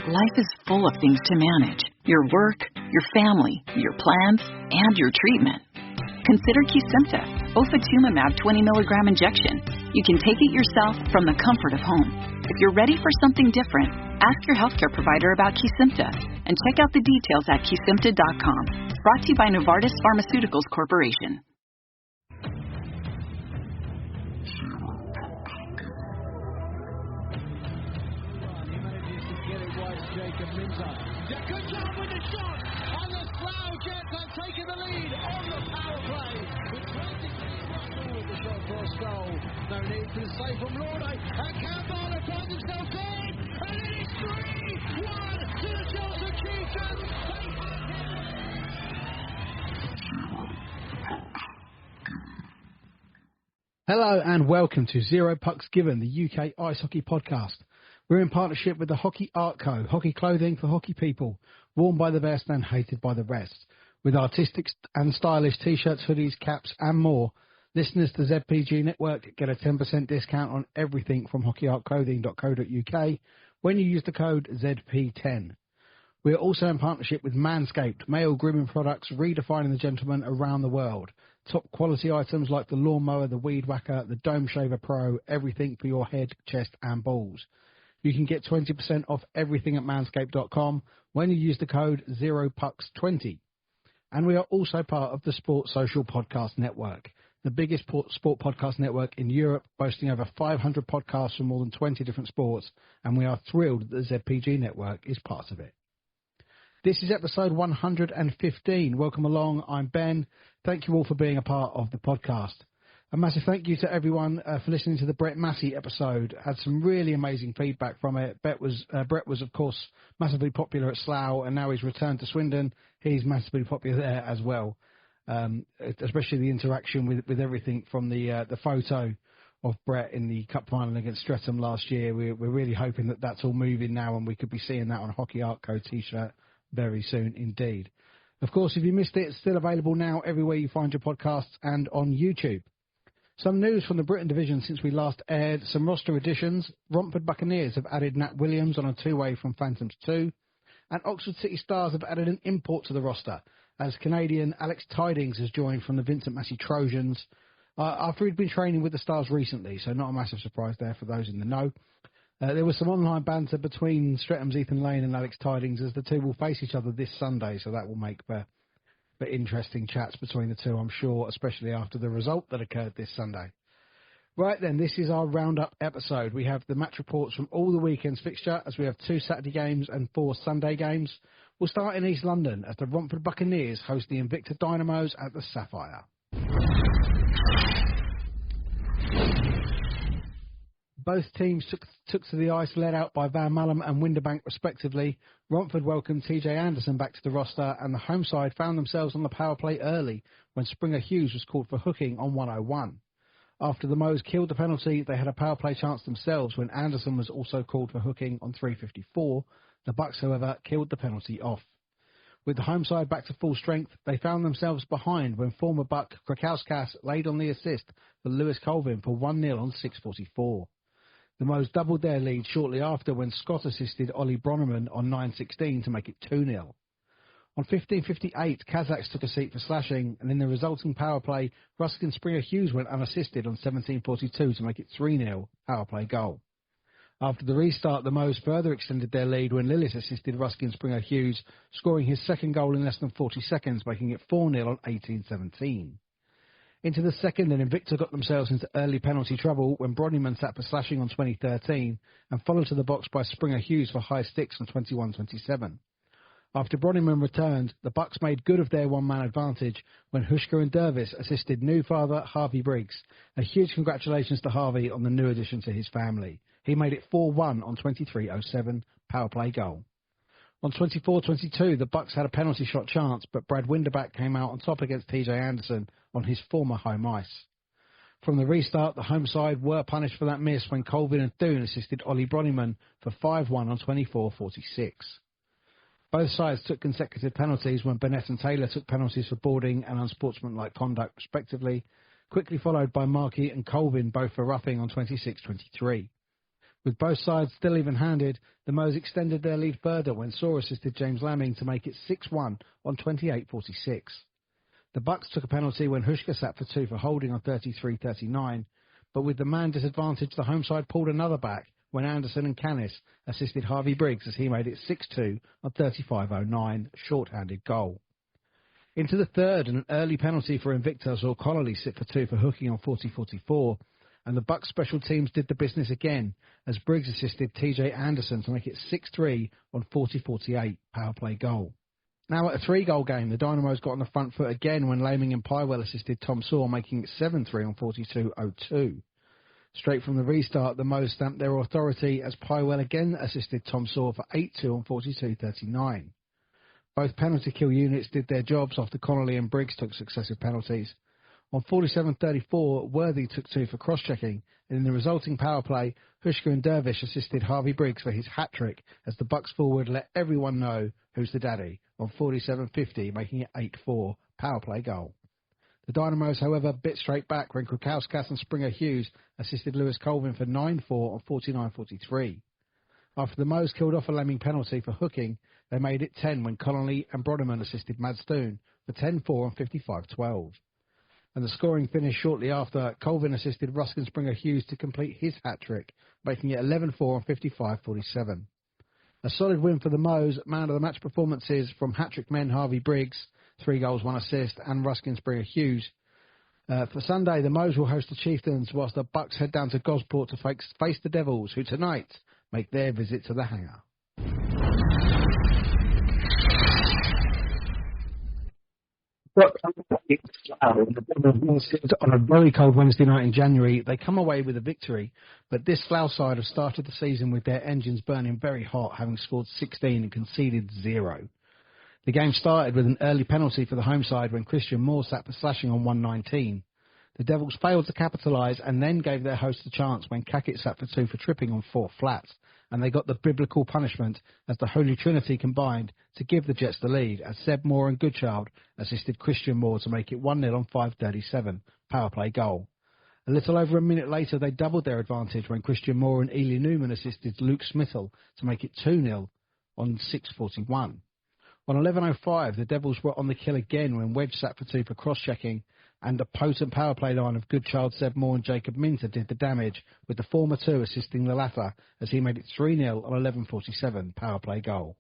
Life is full of things to manage. Your work, your family, your plans, and your treatment. Consider Kesimpta, ofatumumab 20 milligram injection. You can take it yourself from the comfort of home. If you're ready for something different, ask your healthcare provider about Kesimpta and check out the details at kesimpta.com. Brought to you by Novartis Pharmaceuticals Corporation. Good job with the shot, and the Slough Jets have taken the lead on the power play. With 23 Russell with the shot for a goal. No need for the save from Lordo, and Campbell finds himself in, and it is 3-1 to the Chelsea Chieftains. Hello and welcome to Zero Pucks Given, the UK Ice Hockey Podcast. We're in partnership with the Hockey Art Co, hockey clothing for hockey people, worn by the best and hated by the rest. With artistic and stylish t-shirts, hoodies, caps and more, listeners to ZPG Network get a 10% discount on everything from hockeyartclothing.co.uk when you use the code ZP10. We're also in partnership with Manscaped, male grooming products redefining the gentleman around the world. Top quality items like the lawnmower, the weed whacker, the Dome Shaver Pro, everything for your head, chest and balls. You can get 20% off everything at manscaped.com when you use the code 0pucks20. And we are also part of the Sports Social Podcast Network, the biggest sport podcast network in Europe, boasting over 500 podcasts from more than 20 different sports, and we are thrilled that the ZPG Network is part of it. This is episode 115. Welcome along. I'm Ben. Thank you all for being a part of the podcast. A massive thank you to everyone for listening to the Brett Massey episode. Had some really amazing feedback from it. Brett was, of course, massively popular at Slough, and now he's returned to Swindon. He's massively popular there as well, especially the interaction with everything from the photo of Brett in the Cup final against Streatham last year. We're really hoping that that's all moving now, and we could be seeing that on a Hockey Art Co t-shirt very soon indeed. Of course, if you missed it, it's still available now everywhere you find your podcasts and on YouTube. Some news from the Britain division since we last aired. Some roster additions. Romford Buccaneers have added Nat Williams on a two-way from Phantoms 2. And Oxford City Stars have added an import to the roster, as Canadian Alex Tidings has joined from the Vincent Massey Trojans after he'd been training with the Stars recently, so not a massive surprise there for those in the know. There was some online banter between Stretham's Ethan Lane and Alex Tidings, as the two will face each other this Sunday, so that will make for interesting chats between the two, I'm sure, especially after the result that occurred this Sunday. Right then, this is our roundup episode. We have the match reports from all the weekend's fixture, as we have 2 Saturday games and 4 Sunday games. We'll start in East London as the Romford Buccaneers host the Invicta Dynamos at the Sapphire. Both teams took to the ice, led out by Van Malum and Winterbank respectively. Romford welcomed TJ Anderson back to the roster, and the home side found themselves on the power play early when Springer Hughes was called for hooking on 101. After the Moes killed the penalty, they had a power play chance themselves when Anderson was also called for hooking on 3:54. The Bucks, however, killed the penalty off. With the home side back to full strength, they found themselves behind when former Buck Krakauskas laid on the assist for Lewis Colvin for 1-0 on 6:44. The Moes doubled their lead shortly after when Scott assisted Ollie Bronneman on 9:16 to make it 2-0. On 15:58, Kazaks took a seat for slashing, and in the resulting power play, Ruskin Springer Hughes went unassisted on 17:42 to make it 3-0 power play goal. After the restart, the Moes further extended their lead when Lillis assisted Ruskin Springer Hughes, scoring his second goal in less than 40 seconds, making it 4-0 on 18:17. Into the second, and Invicta got themselves into early penalty trouble when Brodnyman sat for slashing on 2013 and followed to the box by Springer Hughes for high sticks on 21:27. After Brodnyman returned, the Bucks made good of their one-man advantage when Hushka and Dervis assisted new father Harvey Briggs. A huge congratulations to Harvey on the new addition to his family. He made it 4-1 on 23:07 power play goal. On 24:22, the Bucks had a penalty shot chance, but Brad Winterback came out on top against TJ Anderson on his former home ice. From the restart, the home side were punished for that miss when Colvin and Doon assisted Ollie Bronnyman for 5-1 on 24:46. Both sides took consecutive penalties when Burnett and Taylor took penalties for boarding and unsportsmanlike conduct, respectively, quickly followed by Markey and Colvin, both for roughing on 26:23. With both sides still even-handed, the Moes extended their lead further when Saw assisted James Lamming to make it 6-1 on 28:46. The Bucks took a penalty when Hushka sat for 2 for holding on 33:39, but with the man disadvantage, the home side pulled another back when Anderson and Canis assisted Harvey Briggs as he made it 6-2 on 35:09, short-handed goal. Into the third, and an early penalty for Invicta saw Connolly sit for 2 for hooking on 40:44, and the Bucks special teams did the business again as Briggs assisted TJ Anderson to make it 6-3 on 40:48, power play goal. Now at a 3-goal game, the Dynamos got on the front foot again when Laming and Pywell assisted Tom Saw, making it 7-3 on 42:02. Straight from the restart, the Moes stamped their authority as Pywell again assisted Tom Saw for 8-2 on 42:39. Both penalty kill units did their jobs after Connolly and Briggs took successive penalties. On 47:34, Worthy took 2 for cross-checking, and in the resulting power play, Hushka and Dervish assisted Harvey Briggs for his hat-trick as the Bucks forward let everyone know who's the daddy on 47:50, making it 8-4, power play goal. The Dynamos, however, bit straight back when Krukauskas and Springer Hughes assisted Lewis Colvin for 9-4 on 49:43. After the Moes killed off a Lemming penalty for hooking, they made it 10 when Connolly and Broderman assisted Madstoon for 10-4 on 55:12. And the scoring finished shortly after. Colvin assisted Ruskin Springer Hughes to complete his hat-trick, making it 11-4 on 55:47. A solid win for the Moes. Man of the match performances from hat-trick men Harvey Briggs, 3 goals, 1 assist, and Ruskin Springer Hughes. For Sunday, the Moes will host the Chieftains, whilst the Bucks head down to Gosport to face the Devils, who tonight make their visit to the hangar. On a very cold Wednesday night in January, they come away with a victory, but this Slough side have started the season with their engines burning very hot, having scored 16 and conceded 0. The game started with an early penalty for the home side when Christian Moore sat for slashing on 1:19. The Devils failed to capitalise and then gave their host a chance when Cackett sat for 2 for tripping on 4 flats, and they got the biblical punishment as the Holy Trinity combined to give the Jets the lead as Seb Moore and Goodchild assisted Christian Moore to make it 1-0 on 5:37, power play goal. A little over a minute later, they doubled their advantage when Christian Moore and Ely Newman assisted Luke Smittle to make it 2-0 on 6:41. On 11:05, the Devils were on the kill again when Wedge sat for 2 for cross-checking, and a potent power play line of Goodchild, Seb Moore and Jacob Minter did the damage, with the former 2 assisting the latter as he made it 3-0 on 11:47, power play goal.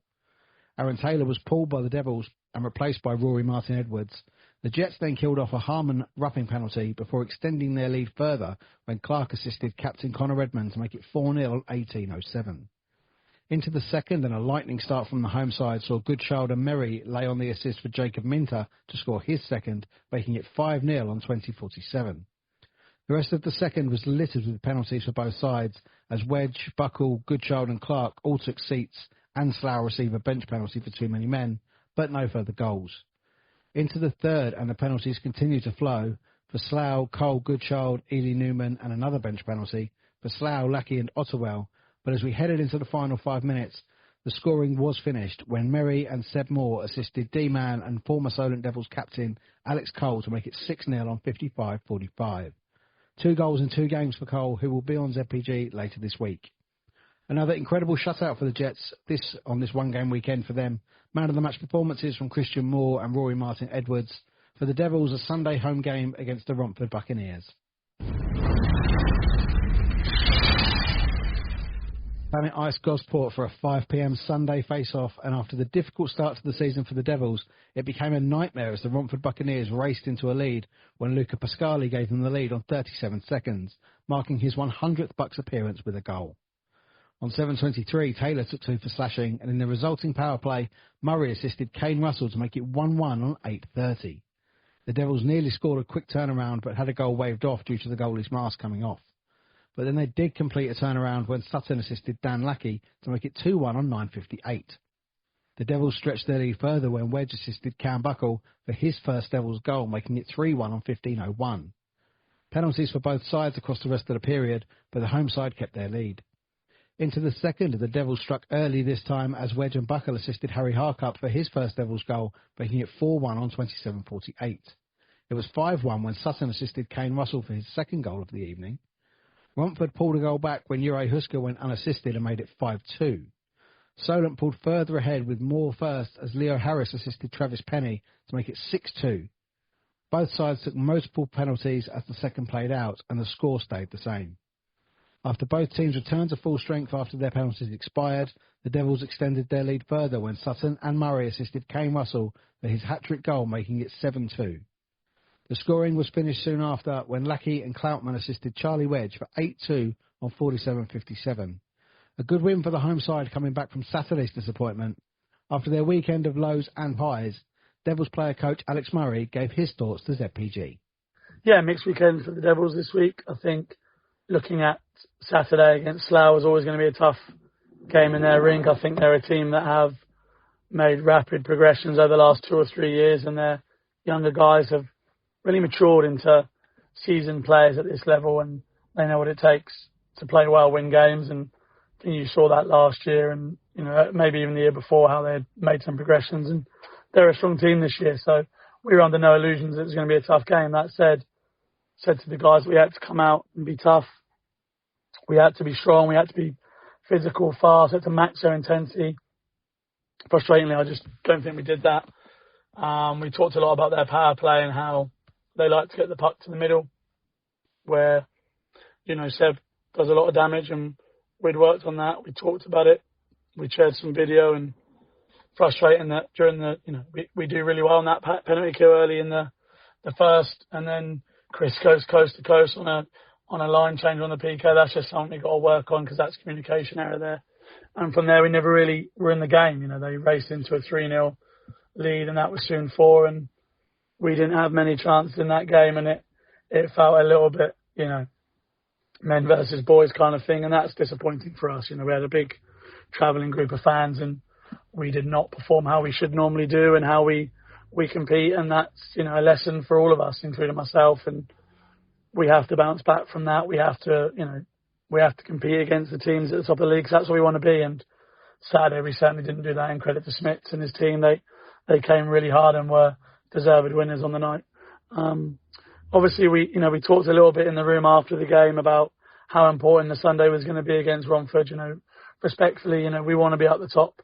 Aaron Taylor was pulled by the Devils and replaced by Rory Martin-Edwards. The Jets then killed off a Harmon roughing penalty before extending their lead further when Clark assisted captain Connor Redmond to make it 4-0 on 18:07. Into the second, and a lightning start from the home side saw Goodchild and Merry lay on the assist for Jacob Minter to score his second, making it 5-0 on 20:47. The rest of the second was littered with penalties for both sides, as Wedge, Buckle, Goodchild and Clark all took seats, and Slough received a bench penalty for too many men, but no further goals. Into the third, and the penalties continued to flow. For Slough, Cole, Goodchild, Ely Newman and another bench penalty. For Slough, Lackey and Ottawell. But as we headed into the final 5 minutes, the scoring was finished when Merry and Seb Moore assisted D-Man and former Solent Devils captain Alex Cole to make it 6-0 on 55:45. 2 goals in 2 games for Cole, who will be on ZPG later this week. Another incredible shutout for the Jets on this one-game weekend for them. Man of the match performances from Christian Moore and Rory Martin-Edwards. For the Devils, a Sunday home game against the Romford Buccaneers. Planet Ice Gosport for a 5 p.m. Sunday face-off, and after the difficult start to the season for the Devils, it became a nightmare as the Romford Buccaneers raced into a lead when Luca Pasquale gave them the lead on 37 seconds, marking his 100th Bucks appearance with a goal. On 7:23, Taylor took 2 for slashing, and in the resulting power play, Murray assisted Kane Russell to make it 1-1 on 8:30. The Devils nearly scored a quick turnaround, but had a goal waved off due to the goalie's mask coming off. But then they did complete a turnaround when Sutton assisted Dan Lackey to make it 2-1 on 9:58. The Devils stretched their lead further when Wedge assisted Cam Buckle for his first Devils goal, making it 3-1 on 15:01. Penalties for both sides across the rest of the period, but the home side kept their lead. Into the second, the Devils struck early this time as Wedge and Buckle assisted Harry Harcup for his first Devils goal, making it 4-1 on 27:48. It was 5-1 when Sutton assisted Kane Russell for his second goal of the evening. Romford pulled a goal back when Jure Husker went unassisted and made it 5-2. Solent pulled further ahead with more first as Leo Harris assisted Travis Penny to make it 6-2. Both sides took multiple penalties as the second played out and the score stayed the same. After both teams returned to full strength after their penalties expired, the Devils extended their lead further when Sutton and Murray assisted Kane Russell for his hat-trick goal, making it 7-2. The scoring was finished soon after when Lackey and Cloutman assisted Charlie Wedge for 8-2 on 47.57. A good win for the home side coming back from Saturday's disappointment. After their weekend of lows and highs, Devils player coach Alex Murray gave his thoughts to ZPG. Yeah, mixed weekend for the Devils this week. I think looking at Saturday against Slough is always going to be a tough game in their rink. I think they're a team that have made rapid progressions over the last 2 or 3 years, and their younger guys have really matured into seasoned players at this level, and they know what it takes to play well, win games, and you saw that last year and maybe even the year before how they had made some progressions, and they're a strong team this year. So we were under no illusions that it was going to be a tough game. That said to the guys, we had to come out and be tough. We had to be strong. We had to be physical, fast. We had to match their intensity. Frustratingly, I just don't think we did that. We talked a lot about their power play and how they like to get the puck to the middle, where Seb does a lot of damage, and we'd worked on that. We talked about it. We shared some video, and frustrating that during we do really well on that penalty kill early in the first, and then Chris goes coast to coast on a line change on the PK. That's just something we've got to work on because that's communication error there. And from there, we never really were in the game. They raced into a 3-0 lead, and that was soon 4, and we didn't have many chances in that game, and it felt a little bit, men versus boys kind of thing, and that's disappointing for us. We had a big travelling group of fans, and we did not perform how we should normally do and how we compete, and that's a lesson for all of us, including myself, and we have to bounce back from that. We have to compete against the teams at the top of the league, 'cause that's what we want to be. And Saturday we certainly didn't do that. In credit to Smits and his team, they came really hard and were deserved winners on the night. Obviously, we talked a little bit in the room after the game about how important the Sunday was going to be against Romford. Respectfully, we want to be at the top,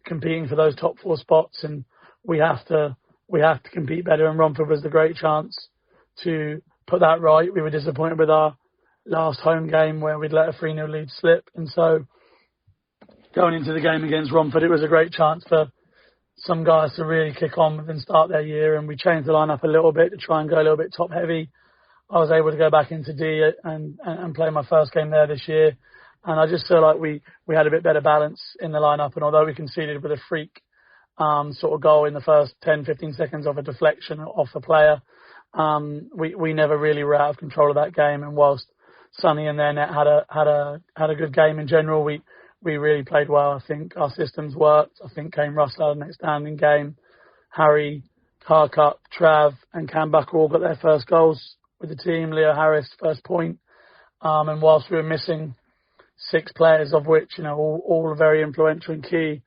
competing for those top 4 spots, and we have to compete better. And Romford was the great chance to put that right. We were disappointed with our last home game where we'd let a 3-0 lead slip, and so going into the game against Romford, it was a great chance for some guys to really kick on and start their year, and we changed the lineup a little bit to try and go a little bit top heavy. I was able to go back into D and play my first game there this year, and I just feel like we had a bit better balance in the lineup. And although we conceded with a freak sort of goal in the first 10-15 seconds of a deflection off the player, we never really were out of control of that game. And whilst Sonny and their net had a good game in general, we really played well. I think our systems worked. I think Kane Russell had an outstanding game. Harry, Harcup, Trav and Cam Bucker all got their first goals with the team. Leo Harris, first point. And whilst we were missing 6 players, of which, all very influential and key,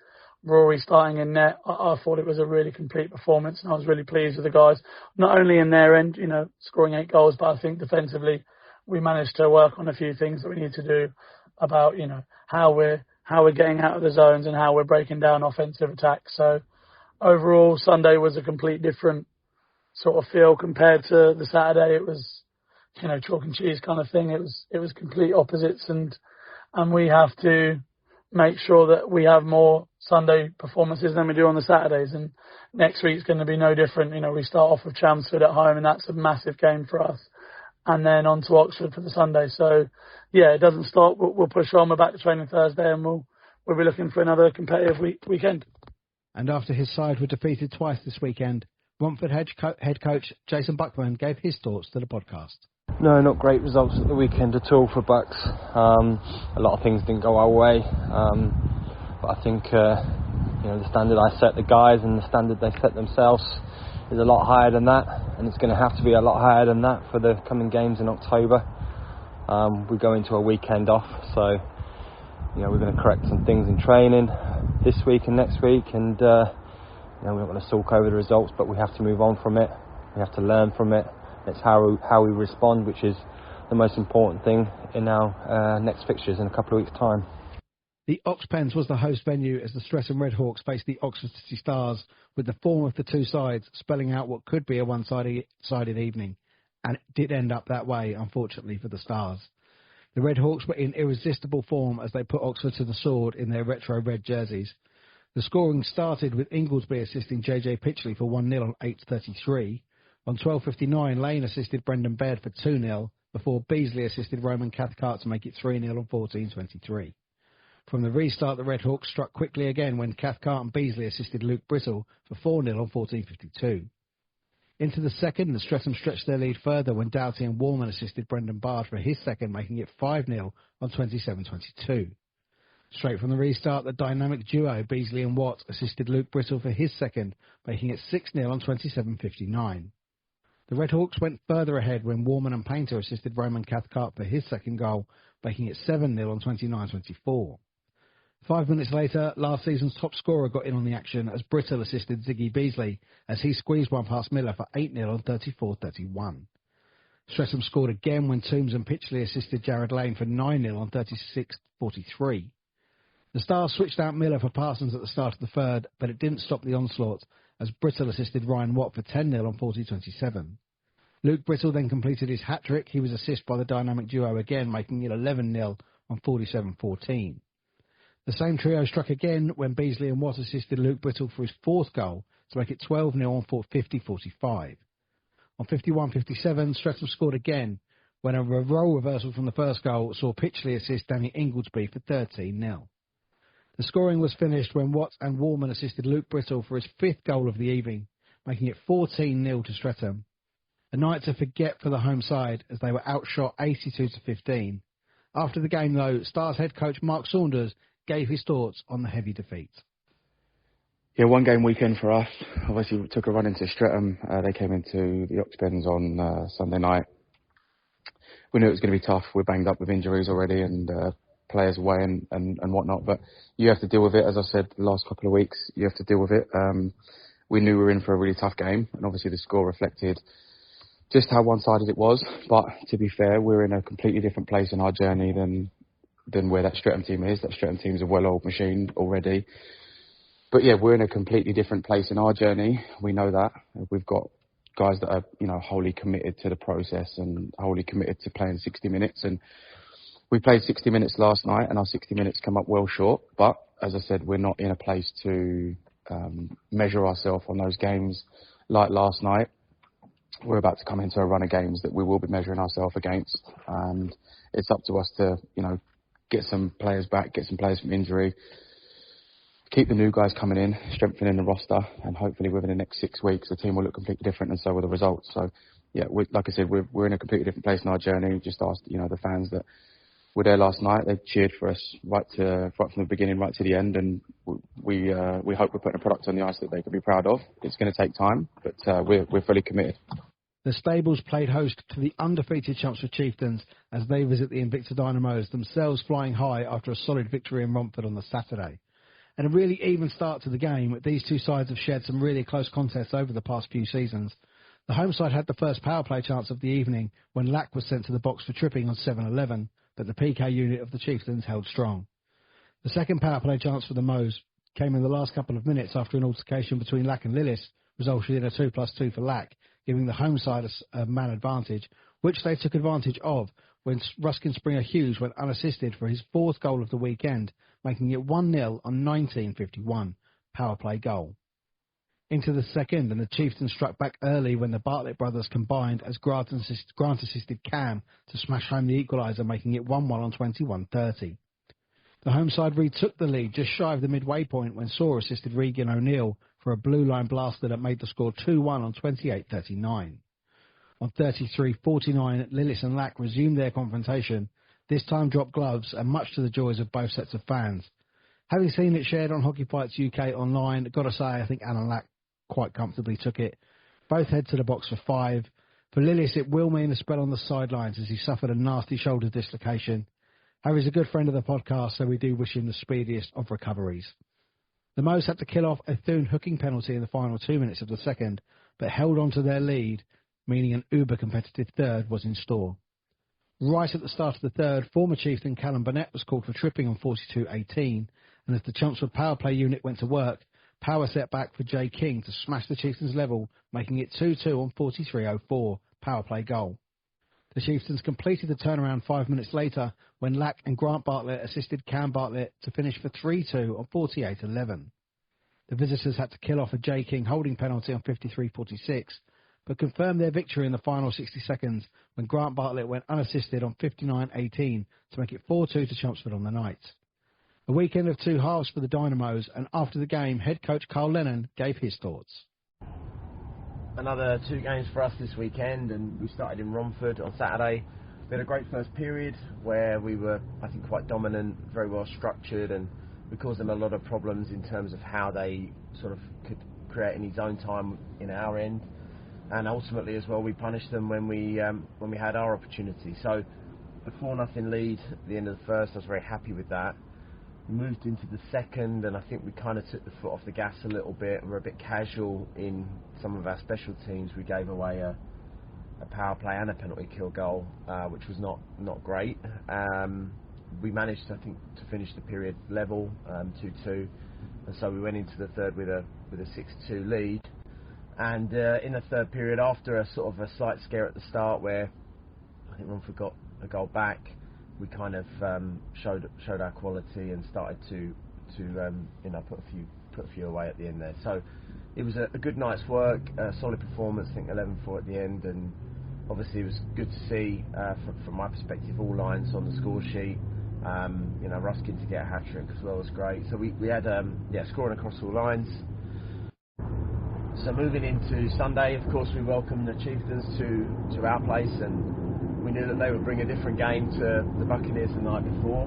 Rory starting in net, I thought it was a really complete performance, and I was really pleased with the guys. Not only in their end, scoring 8 goals, but I think defensively we managed to work on a few things that we need to do about, how we're getting out of the zones and how we're breaking down offensive attacks. So overall, Sunday was a complete different sort of feel compared to the Saturday. It was, chalk and cheese kind of thing. It was complete opposites, and we have to make sure that we have more Sunday performances than we do on the Saturdays. And next week's going to be no different. We start off with Chelmsford at home, and that's a massive game for us. And then on to Oxford for the Sunday. So, yeah, it doesn't stop. We'll push on. We're back to training Thursday, and we'll be looking for another competitive weekend. And after his side were defeated twice this weekend, Romford head coach Jason Buckman gave his thoughts to the podcast. No, not great results at the weekend at all for Bucks. A lot of things didn't go our way. But I think, the standard I set the guys and the standard they set themselves is a lot higher than that, and it's going to have to be a lot higher than that for the coming games in October. We go into a weekend off, so we're going to correct some things in training this week and next week, and we're not going to sulk over the results, but we have to move on from it. We have to learn from it. It's how we respond, which is the most important thing in our next fixtures in a couple of weeks' time. The Oxpens was the host venue as the Streatham Redhawks faced the Oxford City Stars, with the form of the two sides spelling out what could be a one-sided evening, and it did end up that way, unfortunately, for the Stars. The Redhawks were in irresistible form as they put Oxford to the sword in their retro red jerseys. The scoring started with Inglesby assisting JJ Pitchley for 1-0 on 8:33. On 12:59, Lane assisted Brendan Baird for 2-0, before Beasley assisted Roman Cathcart to make it 3-0 on 14:23. From the restart, the Redhawks struck quickly again when Cathcart and Beasley assisted Luke Brittle for 4-0 on 14:52. Into the second, the Streatham stretched their lead further when Doughty and Warman assisted Brendan Bard for his second, making it 5-0 on 27:22. Straight from the restart, the dynamic duo Beasley and Watt assisted Luke Brittle for his second, making it 6-0 on 27:59. The Redhawks went further ahead when Warman and Painter assisted Roman Cathcart for his second goal, making it 7-0 on 29:24. 5 minutes later, last season's top scorer got in on the action as Brittle assisted Ziggy Beasley as he squeezed one past Miller for 8-0 on 34:31. Streatham scored again when Toombs and Pitchley assisted Jared Lane for 9-0 on 36:43. The Stars switched out Miller for Parsons at the start of the third, but it didn't stop the onslaught as Brittle assisted Ryan Watt for 10-0 on 40:27. Luke Brittle then completed his hat-trick. He was assisted by the dynamic duo again, making it 11-0 on 47:14. The same trio struck again when Beasley and Watt assisted Luke Brittle for his fourth goal to make it 12-0 on 50:45. On 51:57, Streatham scored again when a role reversal from the first goal saw Pitchley assist Danny Inglesby for 13-0. The scoring was finished when Watt and Warman assisted Luke Brittle for his fifth goal of the evening, making it 14-0 to Streatham. A night to forget for the home side as they were outshot 82-15. After the game, though, Stars head coach Mark Saunders gave his thoughts on the heavy defeat. Yeah, one game weekend for us. Obviously, we took a run into Streatham. They came into the Oxpens on Sunday night. We knew it was going to be tough. We're banged up with injuries already and players away and whatnot. But you have to deal with it. As I said, the last couple of weeks, you have to deal with it. We knew we were in for a really tough game. And obviously, the score reflected just how one-sided it was. But to be fair, we're in a completely different place in our journey than where that Streatham team is. That Streatham team is a well-oiled machine already. But yeah, we're in a completely different place in our journey. We know that. We've got guys that are, wholly committed to the process and wholly committed to playing 60 minutes. And we played 60 minutes last night and our 60 minutes come up well short. But as I said, we're not in a place to measure ourselves on those games like last night. We're about to come into a run of games that we will be measuring ourselves against. And it's up to us to, get some players back, get some players from injury, keep the new guys coming in, strengthening the roster, and hopefully within the next 6 weeks, the team will look completely different, and so will the results. So, yeah, like I said, we're in a completely different place in our journey. Just asked, the fans that were there last night. They cheered for us right from the beginning, right to the end, and we hope we're putting a product on the ice that they can be proud of. It's going to take time, but we're fully committed. The Stables played host to the undefeated Chelmsford Chieftains as they visit the Invicta Dynamos, themselves flying high after a solid victory in Romford on the Saturday. And a really even start to the game. These two sides have shared some really close contests over the past few seasons. The home side had the first power play chance of the evening when Lack was sent to the box for tripping on 7-11, but the PK unit of the Chieftains held strong. The second power play chance for the Moes came in the last couple of minutes after an altercation between Lack and Lillis resulted in a 2+2 for Lack, giving the home side a man advantage, which they took advantage of when Ruskin Springer Hughes went unassisted for his fourth goal of the weekend, making it 1-0 on 19:51, power play goal. Into the second, and the Chieftains struck back early when the Bartlett brothers combined as Grant assisted Cam to smash home the equaliser, making it 1-1 on 21:30. The home side retook the lead just shy of the midway point when Saw assisted Regan O'Neill for a blue line blaster that made the score 2-1 on 28:39. On 33:49, Lillis and Lack resumed their confrontation, this time dropped gloves, and much to the joys of both sets of fans. Having seen it shared on Hockey Fights UK online, got to say I think Alan Lack quite comfortably took it. Both head to the box for 5. For Lillis, it will mean a spell on the sidelines as he suffered a nasty shoulder dislocation. Harry's a good friend of the podcast, so we do wish him the speediest of recoveries. The Moes had to kill off a Thune hooking penalty in the final 2 minutes of the second, but held on to their lead, meaning an uber-competitive third was in store. Right at the start of the third, former chieftain Callum Burnett was called for tripping on 42-18, and as the Chelmsford power play unit went to work, power set back for Jay King to smash the Chieftains level, making it 2-2 on 43-04 power play goal. The Chieftains completed the turnaround 5 minutes later when Lack and Grant Bartlett assisted Cam Bartlett to finish for 3-2 on 48-11. The visitors had to kill off a Jay King holding penalty on 53-46, but confirmed their victory in the final 60 seconds when Grant Bartlett went unassisted on 59-18 to make it 4-2 to Chelmsford on the night. A weekend of two halves for the Dynamos, and after the game, head coach Carl Lennon gave his thoughts. Another 2 games for us this weekend, and we started in Romford on Saturday. We had a great first period where we were, I think, quite dominant, very well structured, and we caused them a lot of problems in terms of how they sort of could create any zone time in our end. And ultimately as well, we punished them when we had our opportunity. So the 4-0 lead at the end of the first, I was very happy with that. We moved into the second, and I think we kind of took the foot off the gas a little bit. We're a bit casual in some of our special teams. We gave away a power play and a penalty kill goal, which was not great. We managed, I think, to finish the period level, 2-2, and so we went into the third with a 6-2 lead. And in the third period, after a sort of a slight scare at the start where I think Romford got a goal back, we kind of showed our quality and started to put a few away at the end there. So it was a good night's work, a solid performance. I think 11-4 at the end, and obviously it was good to see from my perspective all lines on the score sheet. Ruskin to get a hat trick as well was great. So we had scoring across all lines. So moving into Sunday, of course, we welcomed the Chieftains to our place, and we knew that they would bring a different game to the Buccaneers the night before.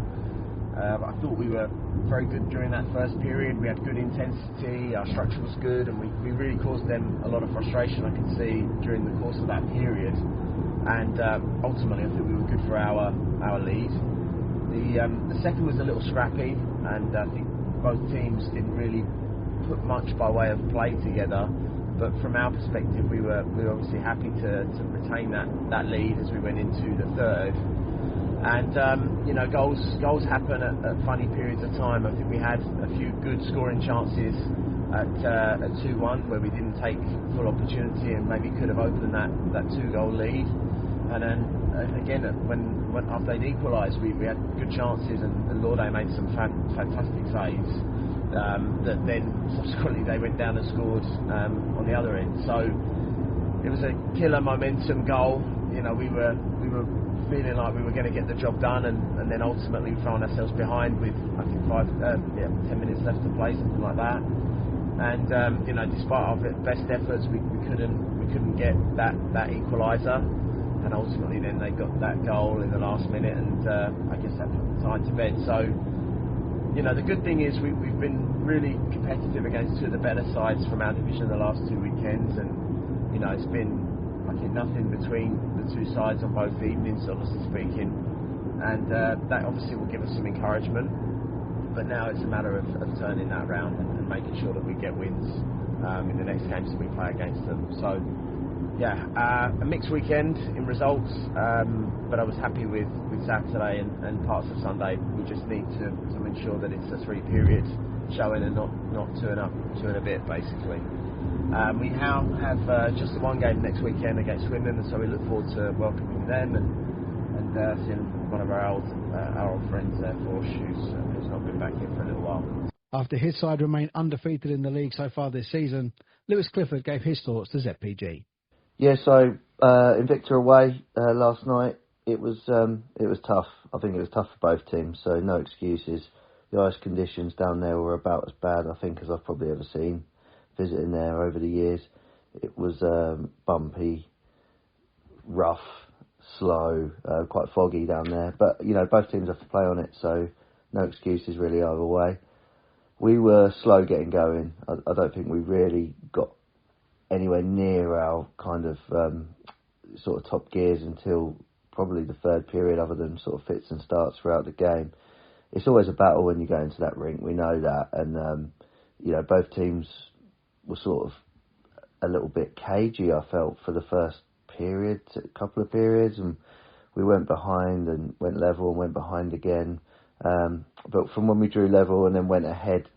But I thought we were very good during that first period. We had good intensity, our structure was good, and we really caused them a lot of frustration, I could see, during the course of that period. And ultimately, I think we were good for our lead. The second was a little scrappy, and I think both teams didn't really put much by way of play together, but from our perspective we were obviously happy to retain that lead as we went into the third. And goals happen at funny periods of time. I think we had a few good scoring chances at 2-1 where we didn't take full opportunity and maybe could have opened that 2-goal lead. And then again, when after they'd equalised, we had good chances, and Lauday made some fantastic saves. That then subsequently they went down and scored on the other end. So it was a killer momentum goal. We were feeling like we were going to get the job done, and then ultimately we found ourselves behind with I think 10 minutes left to play, something like that. And despite our best efforts, we couldn't get that equaliser, and ultimately then they got that goal in the last minute, and I guess that put the tie to bed. So. The good thing is we've been really competitive against two of the better sides from our division the last 2 weekends, and it's been nothing between the two sides on both evenings, honestly speaking, and that obviously will give us some encouragement. But now it's a matter of turning that round and making sure that we get wins in the next games that we play against them. So a mixed weekend in results, but I was happy with Saturday and parts of Sunday. We just need to ensure that it's a 3-period showing and not 2 and a bit, basically. We now have just the one game next weekend against Swindon, and so we look forward to welcoming them and seeing one of our old friends there, Forsh, who's not been back here for a little while. After his side remain undefeated in the league so far this season, Lewis Clifford gave his thoughts to ZPG. Yeah, so Invicta away last night, it was tough. I think it was tough for both teams, so no excuses. The ice conditions down there were about as bad, I think, as I've probably ever seen visiting there over the years. It was bumpy, rough, slow, quite foggy down there. But, both teams have to play on it, so no excuses really either way. We were slow getting going. I don't think we really got anywhere near our kind of sort of top gears until probably the third period, other than sort of fits and starts throughout the game. It's always a battle when you go into that rink, we know that, and both teams were sort of a little bit cagey, I felt, for the first period, a couple of periods, and we went behind and went level and went behind again. But from when we drew level and then went ahead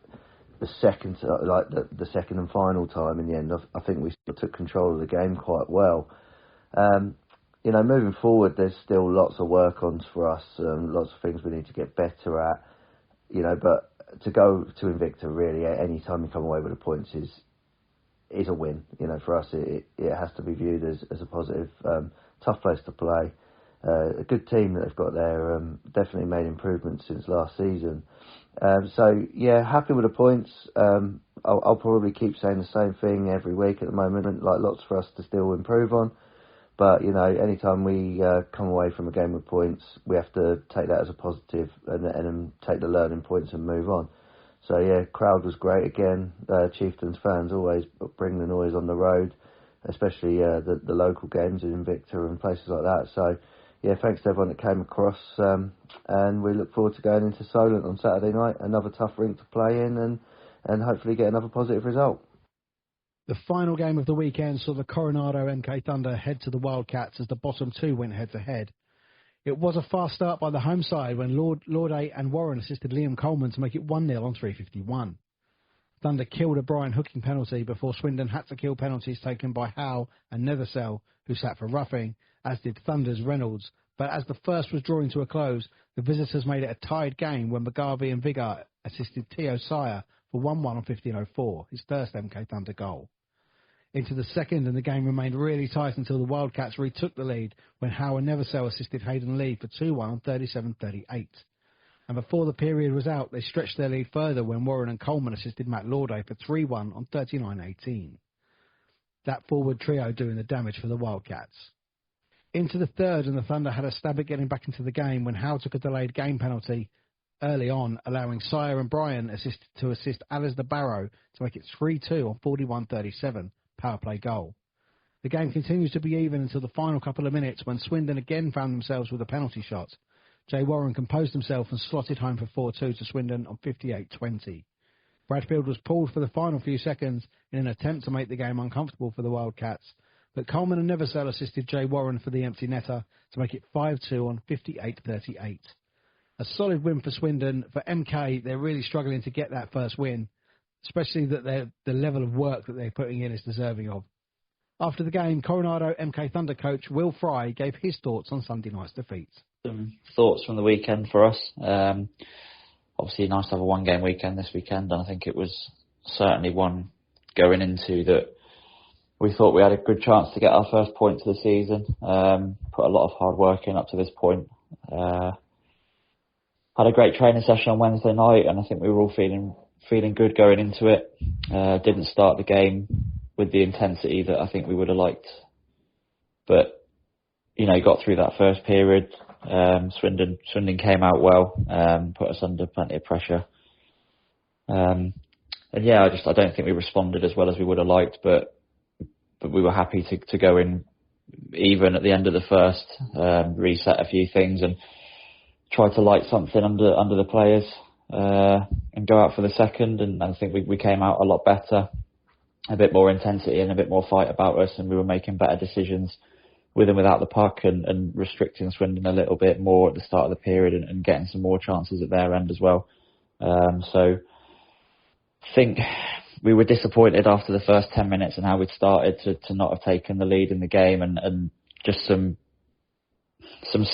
the second and final time in the end, I think we still took control of the game quite well. Moving forward, there's still lots of work on for us, lots of things we need to get better at, but to go to Invicta really, any time you come away with the points is a win. For us, it has to be viewed as a positive. Tough place to play. A good team that they've got there. Definitely made improvements since last season. Happy with the points. I'll probably keep saying the same thing every week at the moment. Like, lots for us to still improve on. But anytime we come away from a game with points, we have to take that as a positive and take the learning points and move on. So crowd was great again. Chieftains fans always bring the noise on the road, especially the local games in Invicta and places like that. So thanks to everyone that came across, and we look forward to going into Solent on Saturday night. Another tough rink to play in, and hopefully get another positive result. The final game of the weekend saw the Coronado MK Thunder head to the Wildcats as the bottom two went head-to-head. It was a fast start by the home side when Lauday and Warren assisted Liam Coleman to make it 1-0 on 3:51. Thunder killed a Brian hooking penalty before Swindon had to kill penalties taken by Howe and Nethersell, who sat for roughing, as did Thunder's Reynolds. But as the first was drawing to a close, the visitors made it a tied game when McGarvey and Viggar assisted Theo Sire for 1-1 on 15:04, his first MK Thunder goal. Into the second, and the game remained really tight until the Wildcats retook the lead when Howe and Nethersell assisted Hayden Lee for 2-1 on 37:38. And before the period was out, they stretched their lead further when Warren and Coleman assisted Matt Lauday for 3-1 on 39:18. That forward trio doing the damage for the Wildcats. Into the third, and the Thunder had a stab at getting back into the game when Howe took a delayed game penalty early on, allowing Sire and Bryan to assist Alasdair Barrow to make it 3-2 on 41:37, power play goal. The game continues to be even until the final couple of minutes when Swindon again found themselves with a penalty shot. Jay Warren composed himself and slotted home for 4-2 to Swindon on 58:20. Bradfield was pulled for the final few seconds in an attempt to make the game uncomfortable for the Wildcats, but Coleman and Nethersell assisted Jay Warren for the empty netter to make it 5-2 on 58:38. A solid win for Swindon. For MK, they're really struggling to get that first win, especially that the level of work that they're putting in is deserving of. After the game, Coronado MK Thunder coach Will Fry gave his thoughts on Sunday night's defeat. Some thoughts from the weekend for us. Obviously nice to have a one-game weekend this weekend, and I think it was certainly one going into that we thought we had a good chance to get our first points of the season. Put a lot of hard work in up to this point. Had a great training session on Wednesday night, and I think we were all feeling good going into it. Didn't start the game with the intensity that I think we would have liked, but got through that first period. Swindon came out well, put us under plenty of pressure, and I don't think we responded as well as we would have liked, but we were happy to go in even at the end of the first, reset a few things and try to light something under the players, and go out for the second. And I think we came out a lot better, a bit more intensity and a bit more fight about us, and we were making better decisions with and without the puck, and restricting Swindon a little bit more at the start of the period, and getting some more chances at their end as well. So I think we were disappointed after the first 10 minutes and how we'd started to not have taken the lead in the game, and just some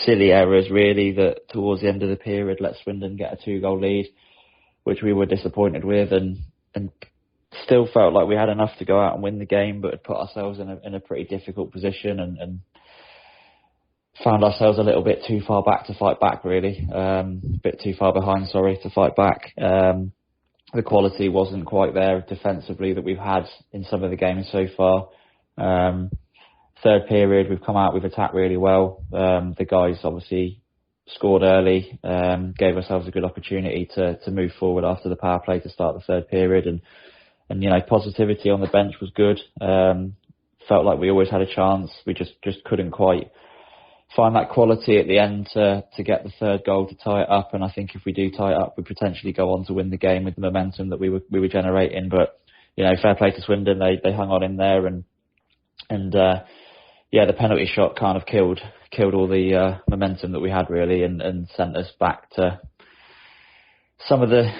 silly errors really that towards the end of the period let Swindon get a 2-goal lead, which we were disappointed with, and still felt like we had enough to go out and win the game, but had put ourselves in a pretty difficult position, and found ourselves a little bit too far back to fight back really, a bit too far behind, to fight back. The quality wasn't quite there defensively that we've had in some of the games so far. Third period, we've come out, we've attacked really well. The guys obviously scored early, gave ourselves a good opportunity to move forward after the power play to start the third period, and positivity on the bench was good. Felt like we always had a chance. We just couldn't quite find that quality at the end to get the third goal to tie it up. And I think if we do tie it up, we potentially go on to win the game with the momentum that we were generating. But fair play to Swindon, they hung on in there, and the penalty shot kind of killed all the momentum that we had really, and sent us back to some of the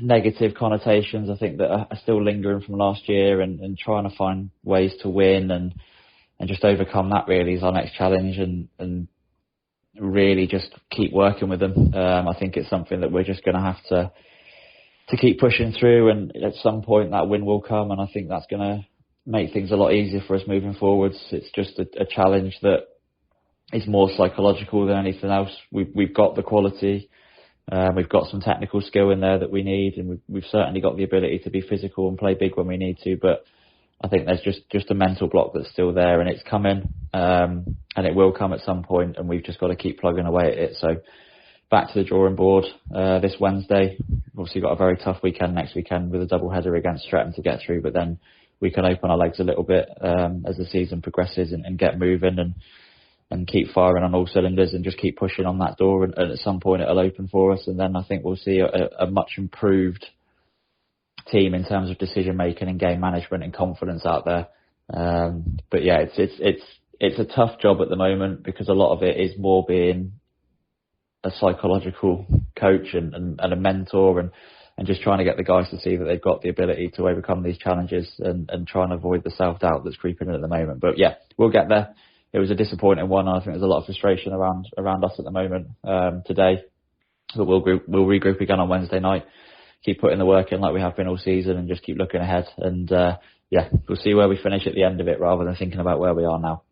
negative connotations I think that are still lingering from last year, and trying to find ways to win and just overcome that really is our next challenge, and really just keep working with them. I think it's something that we're just going to have to keep pushing through, and at some point that win will come, and I think that's going to make things a lot easier for us moving forwards. It's just a challenge that is more psychological than anything else. We've got the quality, we've got some technical skill in there that we need, and we've certainly got the ability to be physical and play big when we need to, but I think there's just a mental block that's still there, and it's coming, and it will come at some point, and we've just got to keep plugging away at it. So back to the drawing board this Wednesday. Obviously got a very tough weekend next weekend with a double header against Streatham to get through, but then we can open our legs a little bit as the season progresses and get moving and keep firing on all cylinders and just keep pushing on that door, and at some point it'll open for us, and then I think we'll see a much improved team in terms of decision making and game management and confidence out there. But yeah, it's a tough job at the moment because a lot of it is more being a psychological coach and a mentor and just trying to get the guys to see that they've got the ability to overcome these challenges and try and avoid the self-doubt that's creeping in at the moment. But yeah, we'll get there. It was a disappointing one. I think there's a lot of frustration around us at the moment today. But we'll regroup again on Wednesday night, keep putting the work in like we have been all season, and just keep looking ahead. And yeah, we'll see where we finish at the end of it rather than thinking about where we are now.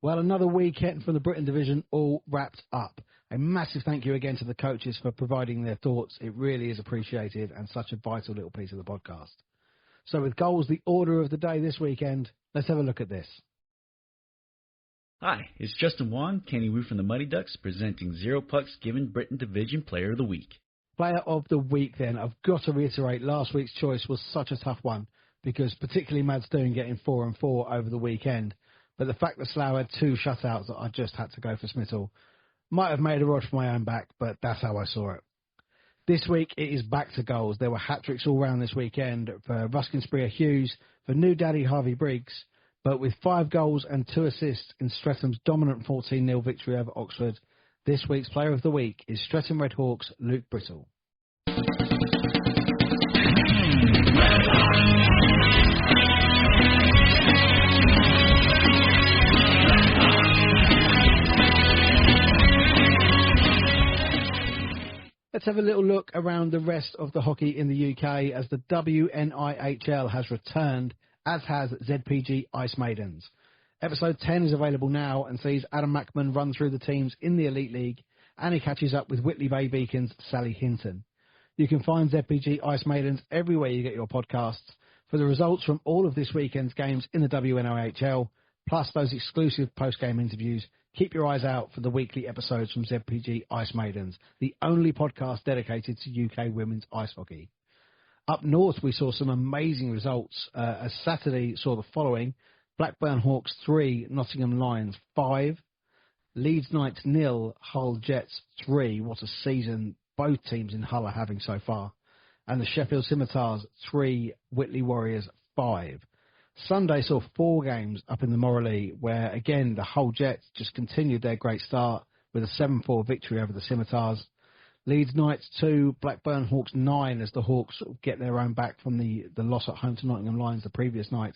Well, another weekend from the Britain Division all wrapped up. A massive thank you again to the coaches for providing their thoughts. It really is appreciated and such a vital little piece of the podcast. So with goals the order of the day this weekend, let's have a look at this. Hi, it's Justin Wong, Kenny Wu from the Muddy Ducks, presenting Zero Pucks Given Britain Division Player of the Week. Player of the Week then. I've got to reiterate, last week's choice was such a tough one because particularly Mads Doon getting 4 and 4 over the weekend. But the fact that Slough had 2 shutouts that I just had to go for Smithall might have made a rod for my own back, but that's how I saw it. This week, it is back to goals. There were hat-tricks all round this weekend for Ruskin Spreer-Hughes, for new daddy Harvey Briggs, but with 5 goals and 2 assists in Streatham's dominant 14-0 victory over Oxford, this week's Player of the Week is Streatham Redhawks' Luke Brittle. Let's have a little look around the rest of the hockey in the UK as the WNIHL has returned, as has ZPG Ice Maidens. Episode 10 is available now and sees Adam Mackman run through the teams in the Elite League, and he catches up with Whitley Bay Beacon's Sally Hinton. You can find ZPG Ice Maidens everywhere you get your podcasts for the results from all of this weekend's games in the WNIHL, plus those exclusive post-game interviews. Keep your eyes out for the weekly episodes from ZPG Ice Maidens, the only podcast dedicated to UK women's ice hockey. Up north, we saw some amazing results. As Saturday saw the following: Blackburn Hawks 3, Nottingham Lions 5, Leeds Knights 0, Hull Jets 3. What a season both teams in Hull are having so far. And the Sheffield Scimitars 3, Whitley Warriors 5. Sunday saw 4 games up in the Morley, where, again, the Hull Jets just continued their great start with a 7-4 victory over the Scimitars. Leeds Knights 2, Blackburn Hawks 9, as the Hawks get their own back from the loss at home to Nottingham Lions the previous night.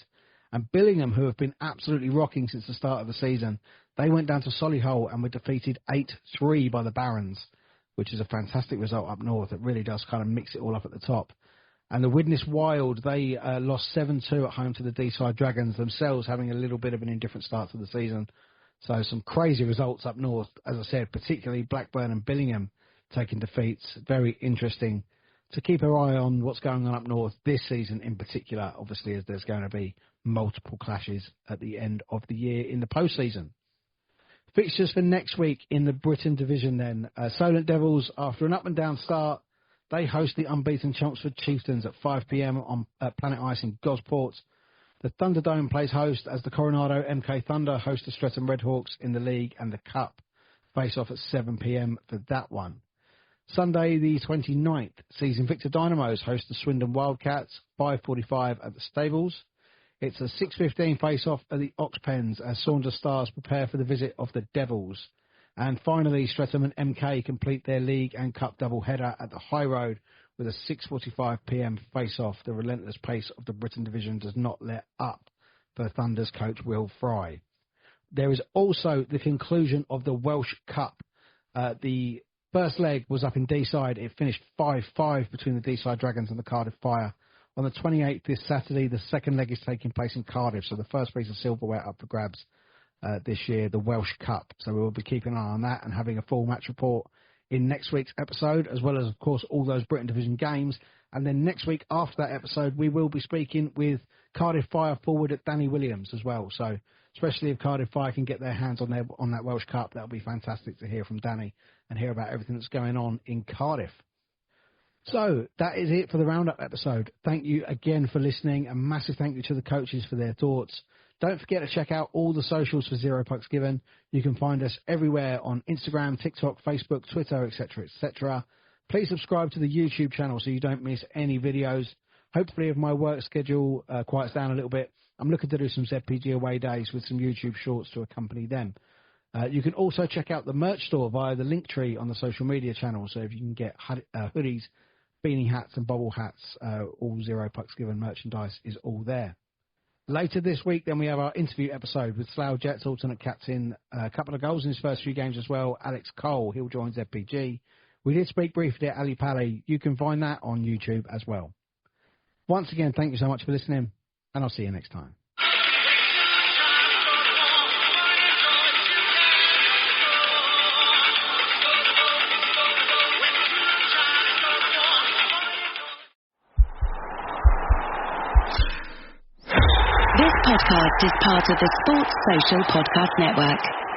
And Billingham, who have been absolutely rocking since the start of the season, they went down to Solihull and were defeated 8-3 by the Barons, which is a fantastic result up north. It really does kind of mix it all up at the top. And the Widnes Wild, they lost 7-2 at home to the Deeside Dragons, themselves having a little bit of an indifferent start to the season. So some crazy results up north, as I said, particularly Blackburn and Billingham taking defeats. Very interesting to keep our eye on what's going on up north this season in particular, obviously, as there's going to be multiple clashes at the end of the year in the postseason. Fixtures for next week in the Britain Division then. Solent Devils, after an up-and-down start, they host the unbeaten Chelmsford Chieftains at 5 p.m. at Planet Ice in Gosport. The Thunderdome plays host as the Coronado MK Thunder host the Streatham Redhawks in the league, and the Cup face off at 7 p.m. for that one. Sunday the 29th sees Invicta Dynamos host the Swindon Wildcats, 5:45 at the Stables. It's a 6:15 face-off at the Oxpens as Saunders Stars prepare for the visit of the Devils. And finally, Streatham and MK complete their league and cup double-header at the High Road with a 6:45pm face-off. The relentless pace of the Britain Division does not let up for Thunder's coach Will Fry. There is also the conclusion of the Welsh Cup. The first leg was up in Deeside. It finished 5-5 between the Deeside Dragons and the Cardiff Fire. On the 28th, this Saturday, the second leg is taking place in Cardiff. So the first piece of silverware up for grabs this year, the Welsh Cup. So we will be keeping an eye on that and having a full match report in next week's episode, as well as, of course, all those Britain Division games. And then next week, after that episode, we will be speaking with Cardiff Fire forward at Danny Williams as well. So especially if Cardiff Fire can get their hands on that Welsh Cup, that'll be fantastic to hear from Danny and hear about everything that's going on in Cardiff. So that is it for the Roundup episode. Thank you again for listening. A massive thank you to the coaches for their thoughts. Don't forget to check out all the socials for 0 Pucks Given. You can find us everywhere on Instagram, TikTok, Facebook, Twitter, etc., etc. Please subscribe to the YouTube channel so you don't miss any videos. Hopefully, if my work schedule quiets down a little bit, I'm looking to do some ZPG away days with some YouTube shorts to accompany them. You can also check out the merch store via the link tree on the social media channel. So if you can get hoodies, beanie hats and bobble hats, all 0 Pucks Given merchandise is all there. Later this week, then we have our interview episode with Slough Jets alternate captain, a couple of goals in his first few games as well, Alex Cole. He'll join ZPG. We did speak briefly at Ali Pally. You can find that on YouTube as well. Once again, thank you so much for listening, and I'll see you next time. This podcast is part of the Sports Social Podcast Network.